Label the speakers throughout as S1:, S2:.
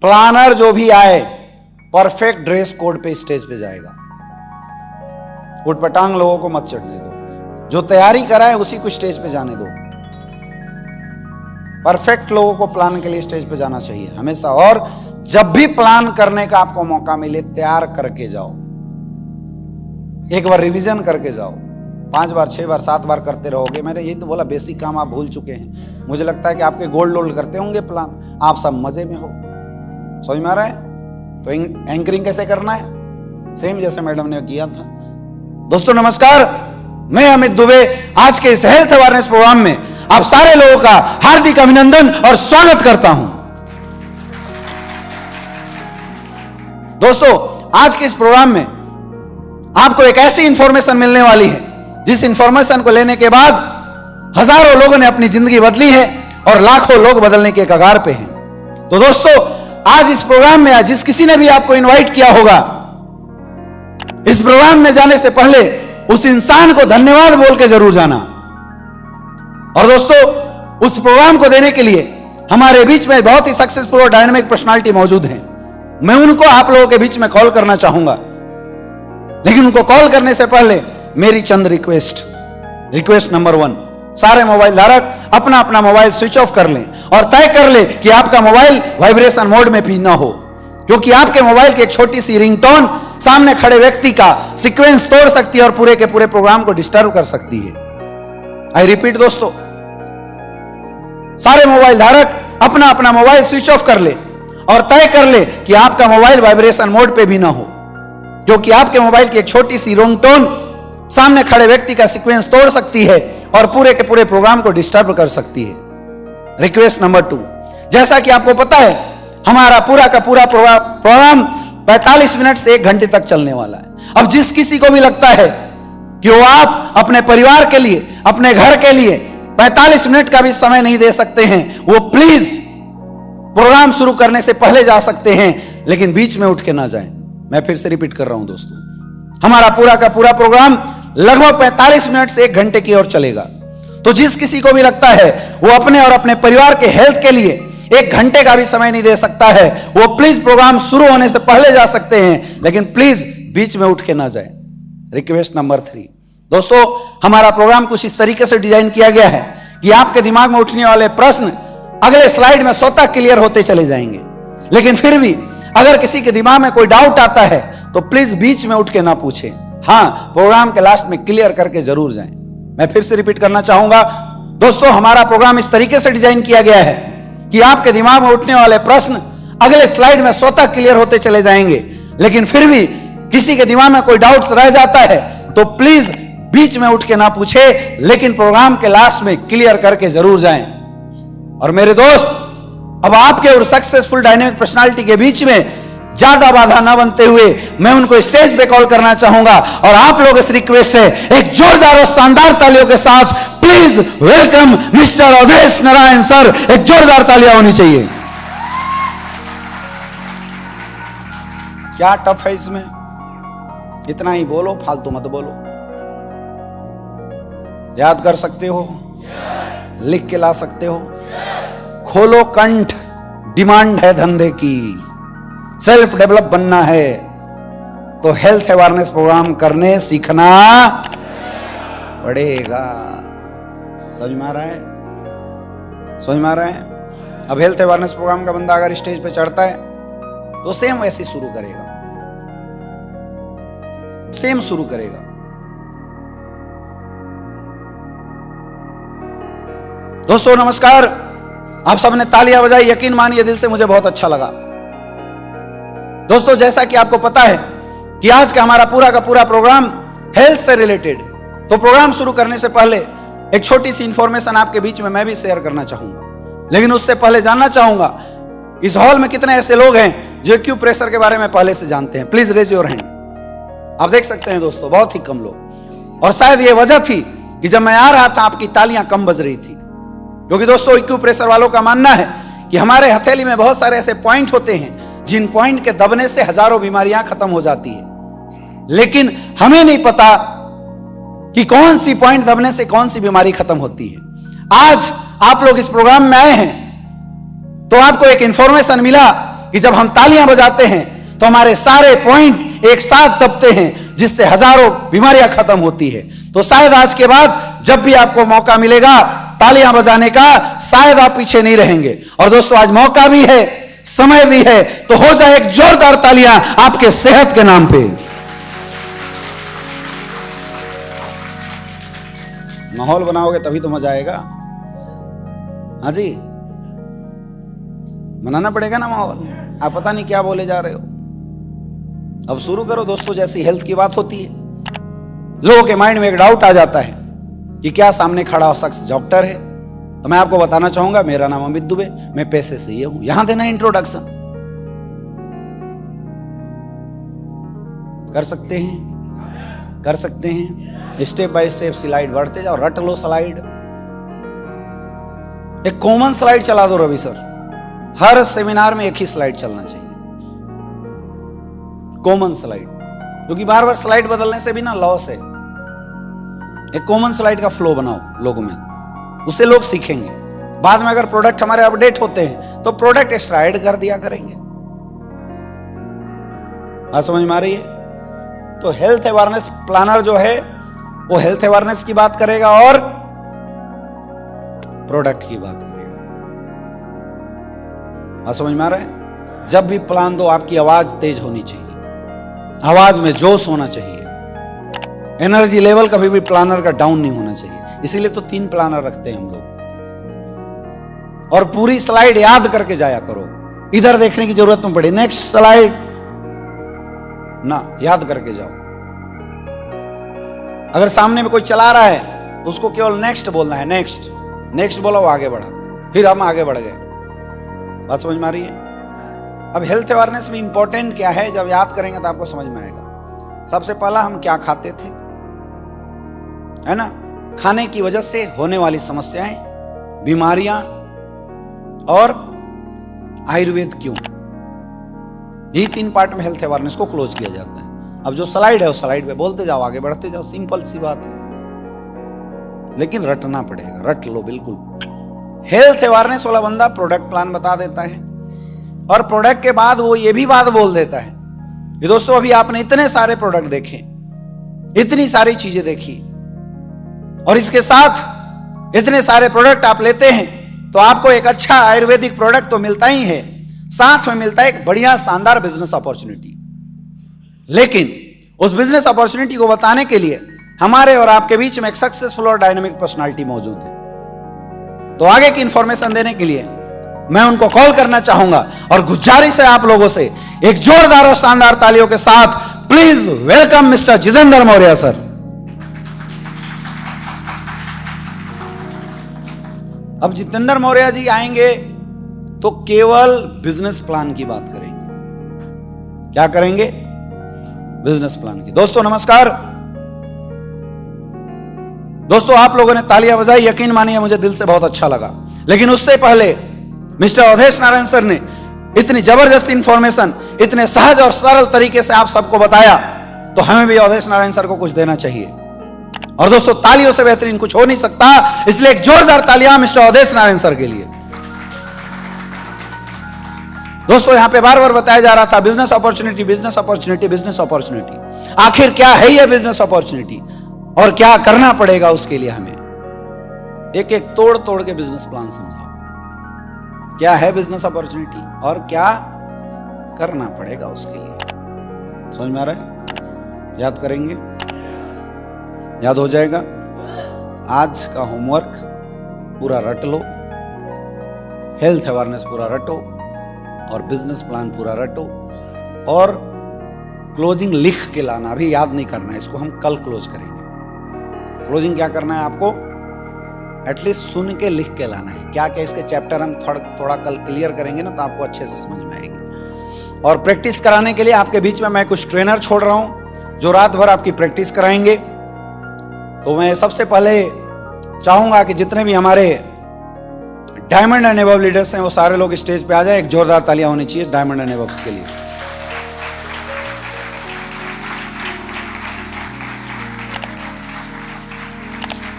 S1: Planner जो भी आए परफेक्ट ड्रेस कोड पे स्टेज पे जाएगा। उटपटांग लोगों को मत चढ़ने दो, जो तैयारी कराए उसी को स्टेज पे जाने दो। परफेक्ट लोगों को प्लान के लिए स्टेज पे जाना चाहिए हमेशा। और जब भी प्लान करने का आपको मौका मिले तैयार करके जाओ, एक बार रिवीजन करके जाओ। 5 बार 6 बार 7 बार करते रहोगे, मैंने यही तो बोला बेसिक काम आप भूल चुके हैं। मुझे लगता है कि आपके गोल्ड लोल्ड करते होंगे प्लान, आप सब मजे में हो। समझ में आ रहा है? तो एंकरिंग कैसे करना है, सेम जैसे मैडम ने किया था। दोस्तों नमस्कार, मैं अमित दुबे आज के इस हेल्थ अवेयरनेस प्रोग्राम में आप सारे लोगों का हार्दिक अभिनंदन और स्वागत करता हूं। दोस्तों आज के इस प्रोग्राम में आपको एक ऐसी इंफॉर्मेशन मिलने वाली है जिस इंफॉर्मेशन को लेने के बाद हजारों लोगों ने अपनी जिंदगी बदली है और लाखों लोग बदलने के कगार पे हैं। तो दोस्तों आज इस प्रोग्राम में जिस किसी ने भी आपको इनवाइट किया होगा, इस प्रोग्राम में जाने से पहले उस इंसान को धन्यवाद बोल के जरूर जाना। और दोस्तों उस प्रोग्राम को देने के लिए हमारे बीच में बहुत ही सक्सेसफुल और डायनामिक पर्सनालिटी मौजूद हैं। मैं उनको आप लोगों के बीच में कॉल करना चाहूंगा, लेकिन उनको कॉल करने से पहले मेरी चंद रिक्वेस्ट नंबर 1, सारे मोबाइल धारक अपना अपना मोबाइल स्विच ऑफ कर लें और तय कर ले कि आपका मोबाइल वाइब्रेशन मोड में भी ना हो, क्योंकि आपके मोबाइल की एक छोटी सी रिंगटोन सामने खड़े व्यक्ति का सीक्वेंस तोड़ सकती है और पूरे के पूरे प्रोग्राम को डिस्टर्ब कर सकती है। आई रिपीट दोस्तों, सारे मोबाइल धारक अपना अपना मोबाइल स्विच ऑफ कर ले और तय कर ले कि आपका मोबाइल वाइब्रेशन मोड पे भी ना हो, क्योंकि आपके मोबाइल की एक छोटी सी रिंगटोन सामने खड़े व्यक्ति का सीक्वेंस तोड़ सकती है और पूरे के पूरे प्रोग्राम को डिस्टर्ब कर सकती है। रिक्वेस्ट नंबर 2, जैसा कि आपको पता है हमारा पूरा का पूरा प्रोग्राम 45 मिनट से 1 घंटे तक चलने वाला है। अब जिस किसी को भी लगता है कि वो आप अपने परिवार के लिए, अपने घर के लिए 45 मिनट का भी समय नहीं दे सकते हैं, वो प्लीज प्रोग्राम शुरू करने से पहले जा सकते हैं, लेकिन बीच में उठ के ना जाएं। मैं फिर से रिपीट कर रहा हूं दोस्तों, हमारा पूरा का पूरा प्रोग्राम लगभग 45 मिनट से 1 घंटे की ओर चलेगा। तो जिस किसी को भी लगता है वो अपने और अपने परिवार के हेल्थ के लिए 1 घंटे का भी समय नहीं दे सकता है, वो प्लीज प्रोग्राम शुरू होने से पहले जा सकते हैं, लेकिन प्लीज बीच में उठ के ना जाए। रिक्वेस्ट नंबर 3, दोस्तों हमारा प्रोग्राम कुछ इस तरीके से डिजाइन किया गया है कि आपके दिमाग में उठने वाले प्रश्न अगले स्लाइड में स्वतः क्लियर होते चले जाएंगे। लेकिन फिर भी अगर किसी के दिमाग में कोई डाउट आता है तो प्लीज बीच में उठ के ना पूछें, हां प्रोग्राम के लास्ट में क्लियर करके जरूर जाएं। मैं फिर से रिपीट करना चाहूंगा दोस्तों, हमारा प्रोग्राम इस तरीके से डिजाइन किया गया है कि आपके दिमाग में उठने वाले प्रश्न अगले स्लाइड में स्वतः क्लियर होते चले जाएंगे। लेकिन फिर भी किसी के दिमाग में कोई डाउट्स रह जाता है तो प्लीज बीच में उठ के ना पूछे, लेकिन प्रोग्राम के लास्ट में क्लियर करके जरूर जाएं। और मेरे दोस्त, अब आपके और सक्सेसफुल डायनामिक पर्सनालिटी के बीच में ज्यादा बाधा ना बनते हुए मैं उनको स्टेज पे कॉल करना चाहूंगा और आप लोग इस रिक्वेस्ट से एक जोरदार और शानदार तालियों के साथ please welcome mister Awadhesh Narayan sir. एक जोरदार तालियां होनी चाहिए। क्या टफ है इसमें, इतना ही बोलो, फालतू मत बोलो। याद कर सकते हो, लिख के ला सकते हो, खोलो कंठ, डिमांड है धंधे की, सेल्फ डेवलप बनना है तो हेल्थ अवेयरनेस प्रोग्राम करने सीखना पड़ेगा। समझ में आ रहा है? समझ में आ रहा है? अब हेल्थ अवेयरनेस प्रोग्राम का बंदा अगर स्टेज पे चढ़ता है तो सेम वैसे शुरू करेगा, सेम शुरू करेगा। दोस्तों नमस्कार, आप सबने तालियां बजाई, यकीन मानिए दिल से मुझे बहुत अच्छा लगा। दोस्तों जैसा कि आपको पता है कि आज का हमारा पूरा का पूरा प्रोग्राम हेल्थ से रिलेटेड, तो प्रोग्राम शुरू करने से पहले एक छोटी सी इंफॉर्मेशन आपके बीच में मैं भी शेयर करना चाहूंगा। लेकिन उससे पहले जानना चाहूंगा इस हॉल में कितने ऐसे लोग हैं जो एक्यूप्रेशर के बारे में पहले से जानते हैं? Please raise your hand. आप देख सकते हैं दोस्तों, बहुत ही कम लोग। और शायद ये वजह थी कि जब मैं आ रहा था आपकी तालियां कम बज रही थी, क्योंकि दोस्तों एक्यूप्रेशर वालों का मानना है कि हमारे हथेली में बहुत सारे ऐसे पॉइंट होते हैं जिन पॉइंट के दबने से हजारों बीमारियां खत्म हो जाती है। लेकिन हमें नहीं पता कि कौन सी पॉइंट दबने से कौन सी बीमारी खत्म होती है। आज आप लोग इस प्रोग्राम में आए हैं तो आपको एक इंफॉर्मेशन मिला कि जब हम तालियां बजाते हैं तो हमारे सारे पॉइंट एक साथ दबते हैं, जिससे हजारों बीमारियां खत्म होती है। तो शायद आज के बाद जब भी आपको मौका मिलेगा तालियां बजाने का, शायद आप पीछे नहीं रहेंगे। और दोस्तों आज मौका भी है, समय भी है, तो हो जाए एक जोरदार तालियां आपके सेहत के नाम पे। माहौल बनाओगे तभी तो मजा आएगा। हाँ जी, बनाना पड़ेगा ना माहौल। आप पता नहीं क्या बोले जा रहे हो। अब शुरू करो दोस्तों। जैसी हेल्थ की बात होती है, लोगों के माइंड में एक डाउट आ जाता है कि क्या सामने खड़ा शख्स डॉक्टर है। तो मैं आपको बताना चाहूंगा, मेरा नाम अमित दुबे, मैं पैसे से ये हूं। यहां देना इंट्रोडक्शन कर सकते हैं, कर सकते हैं। स्टेप बाय स्टेप स्लाइड बढ़ते जाओ, रट लो स्लाइड। एक कॉमन स्लाइड चला दो रवि सर। हर सेमिनार में एक ही स्लाइड चलना चाहिए, कॉमन स्लाइड, क्योंकि बार बार स्लाइड बदलने से भी ना लॉस है। एक कॉमन स्लाइड का फ्लो बनाओ लोगों में, उससे लोग सीखेंगे। बाद में अगर प्रोडक्ट हमारे अपडेट होते हैं तो प्रोडक्ट एक्स्ट्रा ऐड कर दिया करेंगे। बात समझ में आ रही है? तो हेल्थ अवेयरनेस प्लानर जो है वो हेल्थ अवेयरनेस की बात करेगा और प्रोडक्ट की बात करेगा। बात समझ में आ रहा है? जब भी प्लान दो आपकी आवाज तेज होनी चाहिए, आवाज में जोश होना चाहिए, एनर्जी लेवल कभी भी प्लानर का डाउन नहीं होना चाहिए। इसीलिए तो 3 प्लानर रखते हैं हम लोग। और पूरी स्लाइड याद करके जाया करो, इधर देखने की जरूरत नहीं पड़े। नेक्स्ट स्लाइड ना, याद करके जाओ। अगर सामने में कोई चला रहा है तो उसको केवल नेक्स्ट बोलना है। नेक्स्ट नेक्स्ट बोला, वो आगे बढ़ा, फिर हम आगे बढ़ गए। बात समझ में आ रही है? अब हेल्थ अवेयरनेस में इंपॉर्टेंट क्या है, जब याद करेंगे तो आपको समझ में आएगा। सबसे पहला, हम क्या खाते थे, है ना? खाने की वजह से होने वाली समस्याएं, बीमारियां और आयुर्वेद क्यों, यही 3 पार्ट में हेल्थ अवेयरनेस को क्लोज किया जाता है। अब जो स्लाइड है उस स्लाइड पे बोलते जाओ, आगे बढ़ते जाओ। सिंपल सी बात है, लेकिन रटना पड़ेगा। रट लो बिल्कुल। हेल्थ अवेयरनेस वाला बंदा प्रोडक्ट प्लान बता देता है और प्रोडक्ट के बाद वो ये भी बात बोल देता है कि दोस्तों अभी आपने इतने सारे प्रोडक्ट देखे, इतनी सारी चीजें देखी, और इसके साथ इतने सारे प्रोडक्ट आप लेते हैं तो आपको एक अच्छा आयुर्वेदिक प्रोडक्ट तो मिलता ही है, साथ में मिलता है एक बढ़िया शानदार बिजनेस अपॉर्चुनिटी। लेकिन उस बिजनेस अपॉर्चुनिटी को बताने के लिए हमारे और आपके बीच में एक सक्सेसफुल और डायनामिक पर्सनालिटी मौजूद है। तो आगे की इंफॉर्मेशन देने के लिए मैं उनको कॉल करना चाहूंगा और गुजारिश है आप लोगों से, एक जोरदार और शानदार तालियों के साथ please welcome mister Jitendra Maurya sir. अब जितेंद्र मौर्य जी आएंगे तो केवल बिजनेस प्लान की बात करेंगे। क्या करेंगे? बिजनेस प्लान की। दोस्तों नमस्कार। दोस्तों आप लोगों ने तालियां बजाई, यकीन मानिए मुझे दिल से बहुत अच्छा लगा। लेकिन उससे पहले मिस्टर अवधेश नारायण सर ने इतनी जबरदस्त इंफॉर्मेशन इतने सहज और सरल तरीके से आप सबको बताया, तो हमें भी अवधेश नारायण सर को कुछ देना चाहिए। और दोस्तों तालियों से बेहतरीन कुछ हो नहीं सकता, इसलिए एक जोरदार तालियां मिस्टर अवधेश नारायण सर के लिए। दोस्तों यहां पे बार बार बताया जा रहा था business opportunity, business opportunity, business opportunity. आखिर क्या है ये बिजनेस अपॉर्चुनिटी और क्या करना पड़ेगा उसके लिए? हमें एक एक तोड़ तोड़ के बिजनेस प्लान समझाओ। क्या है बिजनेस अपॉर्चुनिटी और क्या करना पड़ेगा उसके लिए? समझ में आ रहा है? याद करेंगे? याद हो जाएगा? आज का होमवर्क पूरा रट लो, हेल्थ अवेयरनेस पूरा रटो और बिजनेस प्लान पूरा रटो, और क्लोजिंग लिख के लाना। अभी याद नहीं करना है, इसको हम कल क्लोज करेंगे। क्लोजिंग क्या करना है आपको? एटलीस्ट सुन के लिख के लाना है। क्या क्या इसके चैप्टर हम थोड़ा कल क्लियर करेंगे ना, तो आपको अच्छे से समझ में आएगी। और प्रैक्टिस कराने के लिए आपके बीच में मैं कुछ ट्रेनर छोड़ रहा हूं जो रात भर आपकी प्रैक्टिस कराएंगे। तो मैं सबसे पहले चाहूंगा कि जितने भी हमारे डायमंड एंड अबव लीडर्स हैं वो सारे लोग स्टेज पे आ जाए। एक जोरदार तालियां होनी चाहिए डायमंड एंड अबव्स के लिए।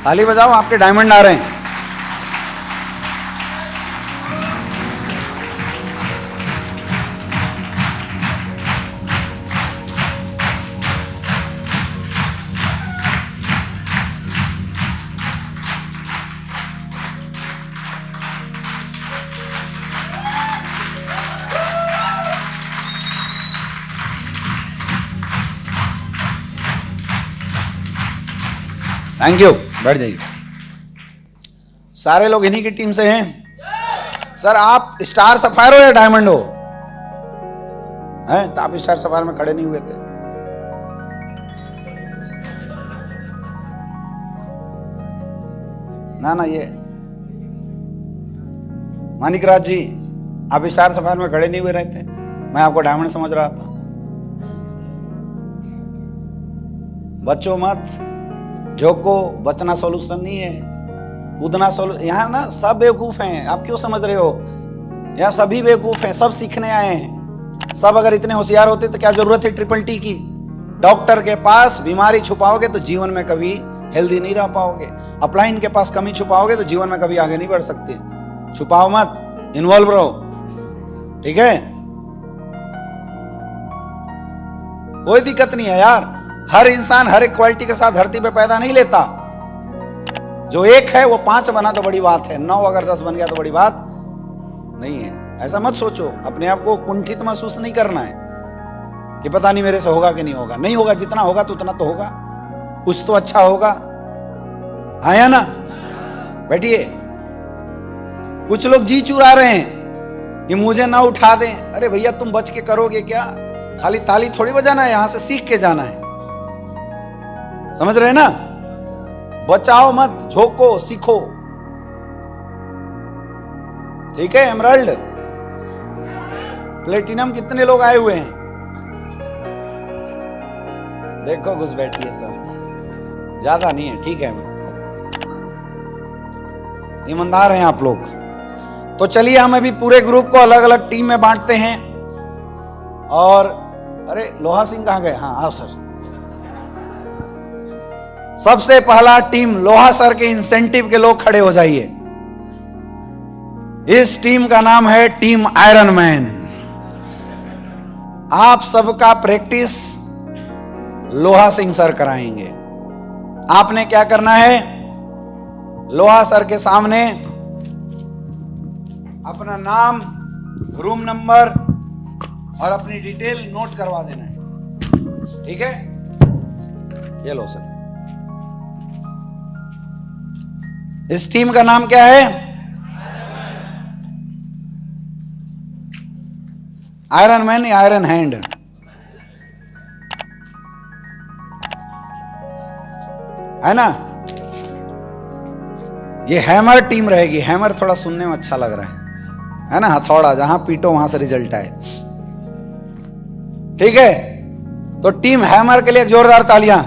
S1: ताली बजाओ, आपके डायमंड आ रहे हैं। थैंक यू, बैठ जाइए। सारे लोग इन्हीं की टीम से हैं। सर आप स्टार सफायर हो या डायमंड हो? हैं तो आप स्टार सफायर में खड़े नहीं हुए थे। ना ये मानिकराज जी, आप स्टार सफायर में खड़े नहीं हुए रहे थे, मैं आपको डायमंड समझ रहा था। बच्चों मत, झोंको, बचना सॉल्यूशन नहीं है, कूदना सॉल्यूशन। यहाँ ना सब बेवकूफ हैं, आप क्यों समझ रहे हो? यहाँ सभी बेवकूफ हैं, सब सीखने आए हैं। सब अगर इतने होशियार होते तो क्या जरूरत है ट्रिपल टी की? डॉक्टर के पास बीमारी छुपाओगे तो जीवन में कभी हेल्दी नहीं रह पाओगे। अपलाइन के पास कमी छुपाओगे तो जीवन में कभी आगे नहीं बढ़ सकते। छुपाओ मत, इन्वॉल्व रहो, ठीक है? कोई दिक्कत नहीं है यार। हर इंसान हर एक क्वालिटी के साथ धरती पे पैदा नहीं लेता। जो एक है वो 5 बना तो बड़ी बात है, 9 अगर 10 बन गया तो बड़ी बात नहीं है। ऐसा मत सोचो, अपने आप को कुंठित महसूस नहीं करना है कि पता नहीं मेरे से होगा कि नहीं होगा। नहीं होगा, जितना होगा तो उतना तो होगा, कुछ तो अच्छा होगा, हाँ या ना? बैठिए। कुछ लोग जी चुरा रहे हैं कि मुझे ना उठा दें। अरे भैया तुम बच के करोगे क्या? खाली ताली थोड़ी बजाना है, यहां से सीख के जाना है, समझ रहे हैं ना? बचाओ मत, झोंको, सीखो, ठीक है? एमराल्ड, प्लेटिनम कितने लोग आए हुए हैं? देखो घुस बैठी है सब, ज्यादा नहीं है, ठीक है? ईमानदार हैं आप लोग। तो चलिए हम अभी पूरे ग्रुप को अलग अलग टीम में बांटते हैं। और अरे लोहा सिंह कहां गए? हाँ आओ सर। सबसे पहला टीम लोहा सर के इंसेंटिव के लोग खड़े हो जाइए। इस टीम का नाम है टीम आयरन मैन। आप सबका प्रैक्टिस लोहा सिंह सर कराएंगे। आपने क्या करना है? लोहा सर के सामने अपना नाम, रूम नंबर और अपनी डिटेल नोट करवा देना है, ठीक है? ये लो सर। इस टीम का नाम क्या है? आयरन मैन या आयरन हैंड? है ना? ये हैमर टीम रहेगी। हैमर थोड़ा सुनने में अच्छा लग रहा है ना? हथौड़ा, जहां पीटो वहां से रिजल्ट आए, ठीक है? तो टीम हैमर के लिए एक जोरदार तालियां।